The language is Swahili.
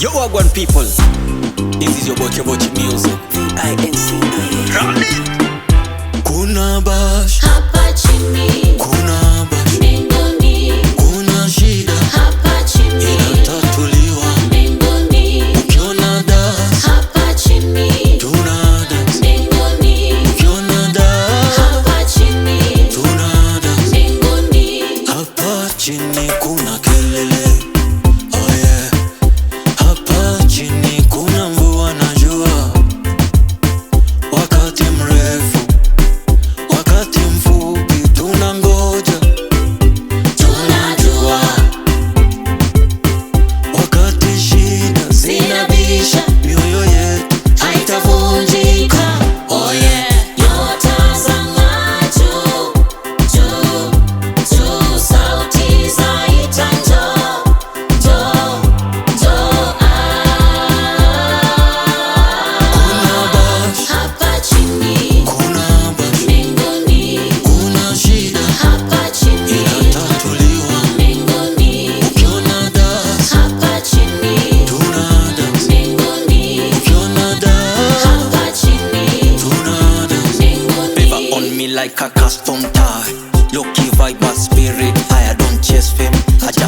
Yo, Wagwan people, this is your Boche Boche music. V-I-N-C-I-A. Kuna bash hapa chini, kuna bash mbinguni, kuna shida hapa chini, inatatuliwa mbinguni, ukiona das hapa chini, tuna dance, mbinguni, ukiona das hapa chini, tuna dance. mbinguni, Hapa chini kuna kelele, oh yeah. Hapa chini kuna mvua na jua, wakati mrefu, wakati mfupi, tunangoja, tunajua, wakati shida zinabisha, mioyo yetu haitavunjika, oh yeah. nyota zang'aa juu, juu, juu, sauti zaita njoo, njoo, njoo, Kuna bash, hapa chini, kuna bash, mbinguni, kuna shida hapa chini, inatatuliwa, mbinguni, ukiona das hapa chini, tuna dance, mbinguni, ukiona das hapa chini, tuna dance. mbinguni. River on me like a custom tie. Lucky vibe, but spirit high. I don't chase fame, I just